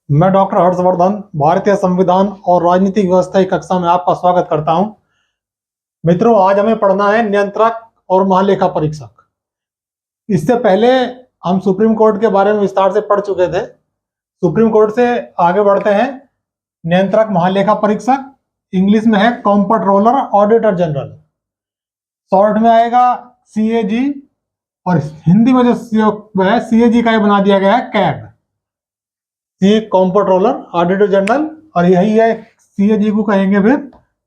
मैं डॉक्टर हर्षवर्धन भारतीय संविधान और राजनीतिक व्यवस्था की कक्षा में आपका स्वागत करता हूं। मित्रों, आज हमें पढ़ना है नियंत्रक और महालेखा परीक्षक। इससे पहले हम सुप्रीम कोर्ट के बारे में विस्तार से पढ़ चुके थे। सुप्रीम कोर्ट से आगे बढ़ते हैं। नियंत्रक महालेखा परीक्षक इंग्लिश में है कॉम्पट्रोलर ऑडिटर जनरल, शॉर्ट में आएगा CAG, और हिंदी में जो है CAG का ही बना दिया गया है कैग, सी कॉम्पट्रोलर ऑडिटर जनरल, और यही है CAG को कहेंगे फिर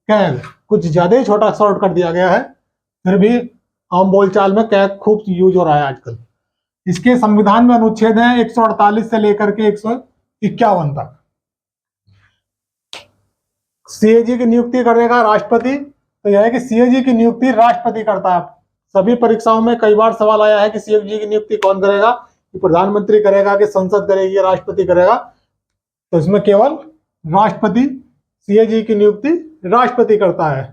कैग। कुछ ज्यादा ही छोटा शॉर्ट कर दिया गया है, फिर भी आम बोलचाल में कैग खूब यूज हो रहा है आजकल। इसके संविधान में अनुच्छेद है 148 से लेकर के 151 तक। CAG की नियुक्ति करेगा राष्ट्रपति। तो यह है कि CAG की नियुक्ति राष्ट्रपति करता है। सभी परीक्षाओं में कई बार सवाल आया है कि CAG की नियुक्ति कौन करेगा, कि प्रधानमंत्री करेगा, कि संसद करेगी, या राष्ट्रपति करेगा। तो इसमें केवल राष्ट्रपति, CAG की नियुक्ति राष्ट्रपति करता है।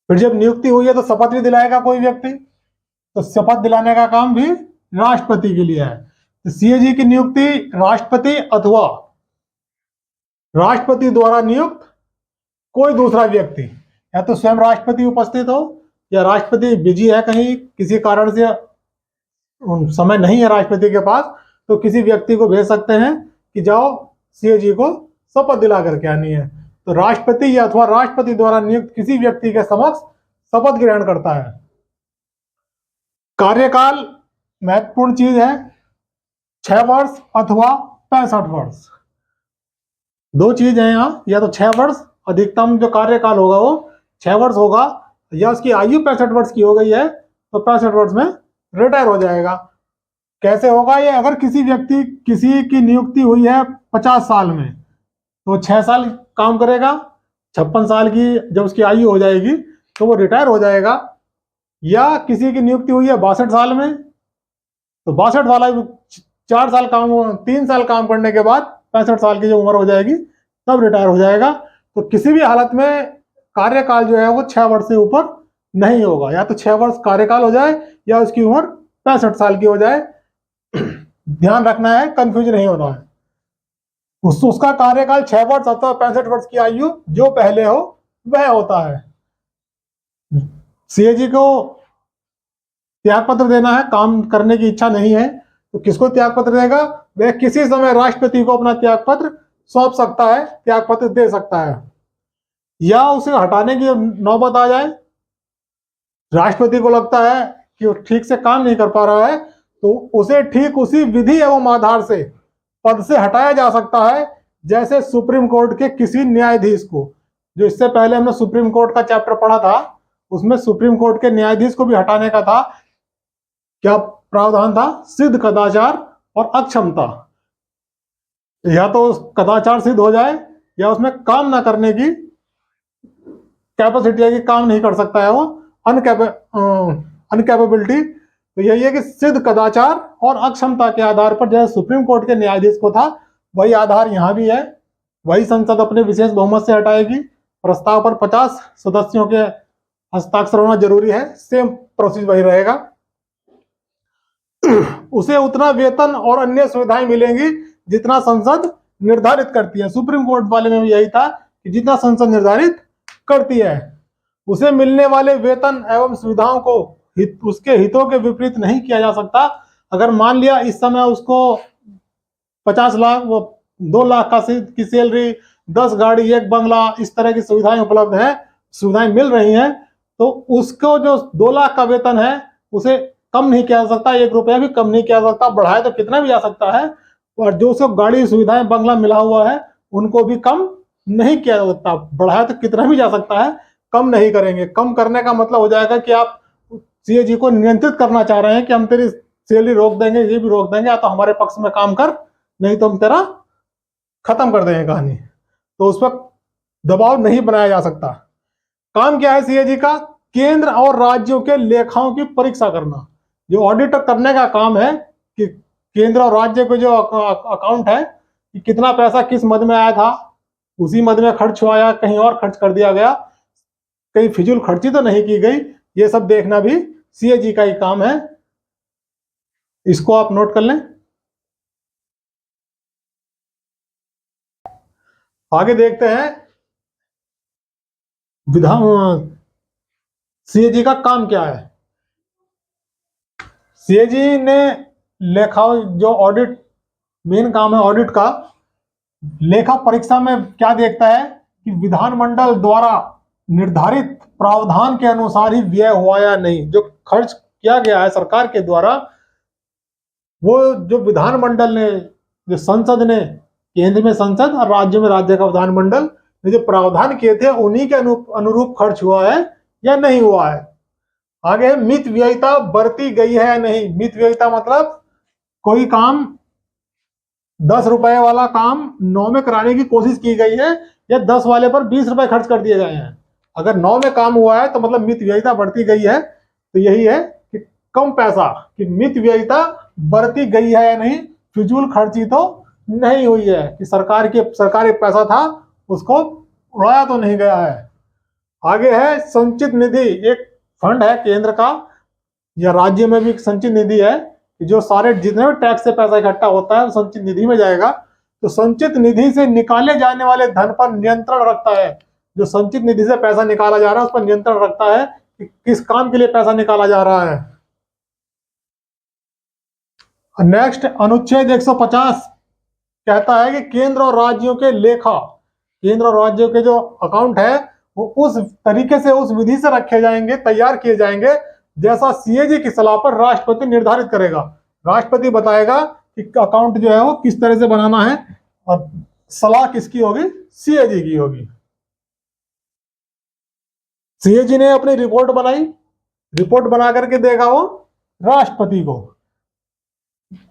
फिर जब नियुक्ति हुई है तो शपथ भी दिलाएगा कोई व्यक्ति, तो शपथ दिलाने का काम भी राष्ट्रपति के लिए है। तो CAG की नियुक्ति राष्ट्रपति अथवा राष्ट्रपति द्वारा नियुक्त कोई दूसरा व्यक्ति, या तो स्वयं राष्ट्रपति उपस्थित हो, या राष्ट्रपति बिजी है कहीं, किसी कारण से समय नहीं है राष्ट्रपति के पास, तो किसी व्यक्ति को भेज सकते हैं कि जाओ CAG को शपथ दिला करके आनी है। तो राष्ट्रपति या अथवा राष्ट्रपति द्वारा नियुक्त किसी व्यक्ति के समक्ष शपथ ग्रहण करता है। कार्यकाल महत्वपूर्ण चीज है, 6 वर्ष अथवा 65 वर्ष, दो चीज है यहाँ। या तो 6 वर्ष अधिकतम जो कार्यकाल होगा वो 6 वर्ष होगा, या उसकी आयु 65 वर्ष की हो गई है तो 65 वर्ष में रिटायर हो जाएगा। कैसे होगा ये? अगर किसी की नियुक्ति हुई है 50 साल में, तो 6 साल काम करेगा, 56 साल की जब उसकी आयु हो जाएगी तो वो रिटायर हो जाएगा। या किसी की नियुक्ति हुई है 62 साल में, तो 62 वाला 3 साल काम करने के बाद 65 साल की जो उम्र हो जाएगी तब रिटायर हो जाएगा। तो किसी भी हालत में कार्यकाल जो है वो 6 वर्ष से ऊपर नहीं होगा। या तो 6 वर्ष कार्यकाल हो जाए या उसकी उम्र 65 साल की हो जाए। ध्यान रखना है, कंफ्यूज नहीं होना है। उसका कार्यकाल 6 वर्ष अथवा 65 वर्ष की आयु जो पहले हो वह होता है। CAG को त्याग पत्र देना है, काम करने की इच्छा नहीं है तो किसको त्याग पत्र देगा? वह किसी समय राष्ट्रपति को अपना त्याग पत्र सौंप सकता है, त्याग पत्र दे सकता है। या उसे हटाने की नौबत आ जाए, राष्ट्रपति को लगता है कि वो ठीक से काम नहीं कर पा रहा है, तो उसे ठीक उसी विधि एवं आधार से पद से हटाया जा सकता है, जैसे सुप्रीम कोर्ट के किसी न्यायाधीश को। जो इससे पहले हमने सुप्रीम कोर्ट का चैप्टर पढ़ा था, उसमें सुप्रीम कोर्ट के न्यायाधीश को भी हटाने का था। क्या प्रावधान था? सिद्ध कदाचार और अक्षमता। या तो कदाचार सिद्ध हो जाए, या उसमें काम ना करने की कैपेसिटी है कि काम नहीं कर सकता है वो, अनकैपेबिलिटी। तो यही है कि सिद्ध कदाचार और अक्षमता के आधार पर जैसे सुप्रीम कोर्ट के न्यायाधीश को था, वही आधार यहाँ भी है। वही संसद अपने विशेष बहुमत से हटाएगी। प्रस्ताव पर 50 सदस्यों के हस्ताक्षर होना जरूरी है। सेम प्रोसेस वही रहेगा। उसे उतना वेतन और अन्य सुविधाएं मिलेंगी जितना संसद निर्धारित करती है। सुप्रीम कोर्ट वाले में भी यही था कि जितना संसद निर्धारित करती है। उसे मिलने वाले वेतन एवं सुविधाओं को उसके हितों के विपरीत नहीं किया जा सकता। अगर मान लिया इस समय उसको 50 लाख, वो 2 लाख की सैलरी, 10 गाड़ी, 1 बंगला, इस तरह की सुविधाएं उपलब्ध है, सुविधाएं मिल रही हैं, तो उसको जो 2 लाख का वेतन है उसे कम नहीं किया जा सकता, 1 रुपया भी कम नहीं किया जा सकता। बढ़ाए तो कितना भी जा सकता है। और जो उसको गाड़ी, सुविधाएं, बंगला मिला हुआ है उनको भी कम नहीं किया जा सकता। बढ़ाए तो कितना भी जा सकता है, कम नहीं करेंगे। कम करने का मतलब हो जाएगा कि आप CAG को नियंत्रित करना चाह रहे हैं कि हम तेरी सैलरी रोक देंगे, ये भी रोक देंगे, या तो हमारे पक्ष में काम कर, नहीं तो हम तेरा खत्म कर देंगे कहानी। तो उस पर दबाव नहीं बनाया जा सकता। काम क्या है CAG का? केंद्र और राज्यों के लेखाओं की परीक्षा करना। जो ऑडिट करने का काम है कि केंद्र और राज्य के जो अकाउंट है कि कितना पैसा किस मद में आया था, उसी मद में खर्च हुआ या कहीं और खर्च कर दिया गया, कहीं फिजूल खर्ची तो नहीं की गई, ये सब देखना भी CAG का ही काम है। इसको आप नोट कर लें। आगे देखते हैं विधान सीएजी का काम क्या है। सीएजी ने लेखा जो ऑडिट मेन काम है ऑडिट का, लेखा परीक्षा में क्या देखता है कि विधानमंडल द्वारा निर्धारित प्रावधान के अनुसार ही व्यय हुआ या नहीं। जो खर्च किया गया है सरकार के द्वारा, वो जो विधानमंडल ने, जो संसद ने, केंद्र में संसद और राज्य में राज्य का विधानमंडल ने जो प्रावधान किए थे उन्हीं के अनुरूप खर्च हुआ है या नहीं हुआ है। आगे मित व्ययिता बरती गई है या नहीं। मित व्ययिता मतलब कोई काम 10 रुपए वाला काम 9 में कराने की कोशिश की गई है या 10 वाले पर 20 रुपए खर्च कर दिए गए हैं। अगर 9 में काम हुआ है तो मतलब मित व्ययिता बढ़ती गई है। तो यही है कि कम पैसा, कि मित व्ययिता बढ़ती गई है या नहीं, फिजूल खर्ची तो नहीं हुई है, कि सरकारी पैसा था उसको उड़ाया तो नहीं गया है। आगे है संचित निधि। एक फंड है केंद्र का या राज्य में भी एक संचित निधि है, कि जो सारे जितने भी टैक्स से पैसा इकट्ठा होता है वो संचित निधि में जाएगा। तो संचित निधि से निकाले जाने वाले धन पर नियंत्रण रखता है। जो संचित निधि से पैसा निकाला जा रहा है उस पर नियंत्रण रखता है कि किस काम के लिए पैसा निकाला जा रहा है। नेक्स्ट अनुच्छेद 150 कहता है कि केंद्र और राज्यों के लेखा, केंद्र और राज्यों के जो अकाउंट है वो उस तरीके से, उस विधि से रखे जाएंगे, तैयार किए जाएंगे जैसा सीएजी की सलाह पर राष्ट्रपति निर्धारित करेगा। राष्ट्रपति बताएगा कि अकाउंट जो है वो किस तरह से बनाना है और सलाह किसकी होगी, सीएजी की होगी। सीएजी ने अपनी रिपोर्ट बनाई, रिपोर्ट बना करके देगा वो राष्ट्रपति को।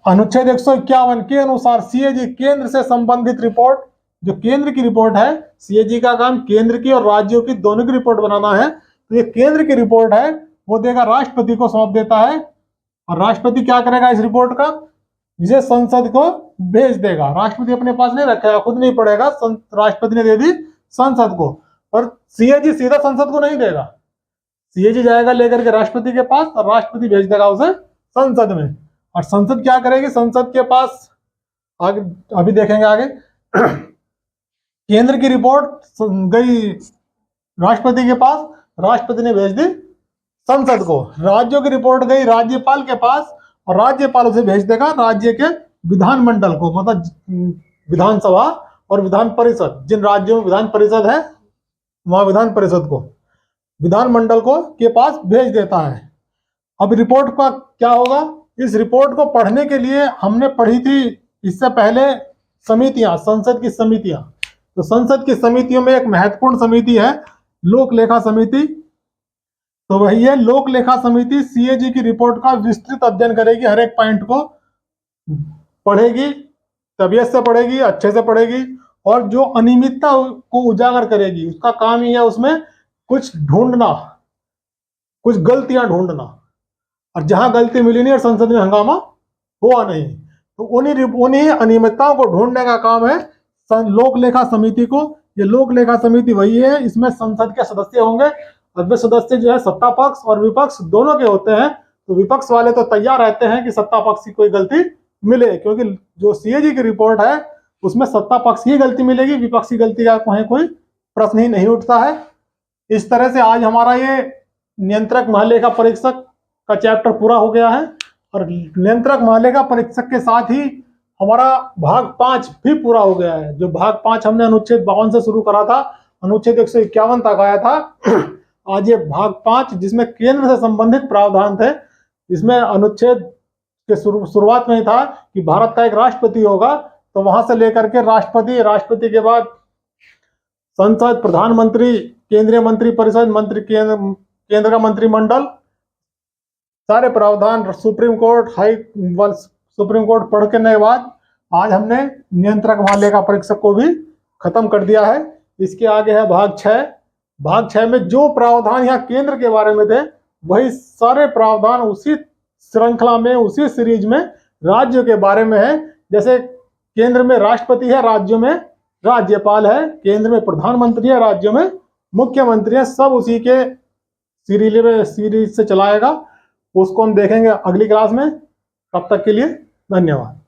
अनुच्छेद 151 के अनुसार सीएजी केंद्र से संबंधित रिपोर्ट, जो केंद्र की रिपोर्ट है, सीएजी का काम केंद्र की और राज्यों की दोनों की रिपोर्ट बनाना है। तो ये केंद्र की रिपोर्ट है वो देगा राष्ट्रपति को, सौंप देता है। और राष्ट्रपति क्या करेगा इस रिपोर्ट का, इसे संसद को भेज देगा। राष्ट्रपति अपने पास नहीं रखेगा, खुद नहीं पढ़ेगा, राष्ट्रपति ने दे दी संसद को। और सीएजी सीधा संसद को नहीं देगा, सीएजी जाएगा लेकर के राष्ट्रपति के पास और राष्ट्रपति भेज देगा उसे संसद में। और संसद क्या करेगी, संसद के पास आगे अभी देखेंगे आगे केंद्र की रिपोर्ट गई राष्ट्रपति के पास, राष्ट्रपति ने भेज दी संसद को। राज्यों की रिपोर्ट गई राज्यपाल के पास और राज्यपाल उसे भेज देगा राज्य के विधानमंडल को, मतलब विधानसभा और विधान परिषद, जिन राज्यों में विधान परिषद है वहां विधान परिषद को, विधानमंडल को के पास भेज देता है। अब रिपोर्ट का क्या होगा, इस रिपोर्ट को पढ़ने के लिए हमने पढ़ी थी इससे पहले समितियां, संसद की समितियां। तो संसद की समितियों में एक महत्वपूर्ण समिति है लोक लेखा समिति। तो वही है लोक लेखा समिति सीएजी की रिपोर्ट का विस्तृत अध्ययन करेगी, हर एक पॉइंट को पढ़ेगी, तबीयत से पढ़ेगी, अच्छे से पढ़ेगी और जो अनियमितता को उजागर करेगी। उसका काम ही है उसमें कुछ ढूंढना, कुछ गलतियां ढूंढना, और जहां गलती मिली नहीं और संसद में हंगामा हुआ नहीं तो उन्हीं अनियमितताओं को ढूंढने का काम है लोक लेखा समिति को। ये लोक लेखा समिति वही है, इसमें संसद के सदस्य होंगे और वे सदस्य जो है सत्ता पक्ष और विपक्ष दोनों के होते हैं। तो विपक्ष वाले तो तैयार रहते हैं कि सत्ता पक्ष की कोई गलती मिले, क्योंकि जो सीएजी की रिपोर्ट है उसमें सत्ता पक्ष की गलती मिलेगी, विपक्ष की गलती का कोई प्रश्न ही नहीं उठता है। इस तरह से आज हमारा ये नियंत्रक महालेखा परीक्षक का चैप्टर पूरा हो गया है और नियंत्रक महालेखा परीक्षक के साथ ही हमारा भाग 5 भी पूरा हो गया है। जो भाग 5 हमने अनुच्छेद 52 से शुरू करा था, अनुच्छेद 151 तक आया था। आज ये भाग 5 जिसमें केंद्र से संबंधित प्रावधान थे, इसमें अनुच्छेद के शुरुआत में ही था कि भारत का एक राष्ट्रपति होगा, तो वहां से लेकर के राष्ट्रपति के बाद संसद, प्रधानमंत्री, केंद्रीय मंत्री परिषद, मंत्री केंद्र का मंत्रिमंडल, सारे प्रावधान, सुप्रीम कोर्ट पढ़ करने के बाद आज हमने नियंत्रक महालेखा परीक्षक को भी खत्म कर दिया है। इसके आगे है भाग 6। भाग 6 में जो प्रावधान यहाँ केंद्र के बारे में थे वही सारे प्रावधान उसी श्रृंखला में, उसी सीरीज में राज्यों के बारे में है। जैसे केंद्र में राष्ट्रपति है, राज्यों में राज्यपाल है, केंद्र में प्रधानमंत्री है, राज्यों में मुख्यमंत्री है, सब उसी के सीरीज से चलाएगा। उसको हम देखेंगे अगली क्लास में। तब तक के लिए धन्यवाद।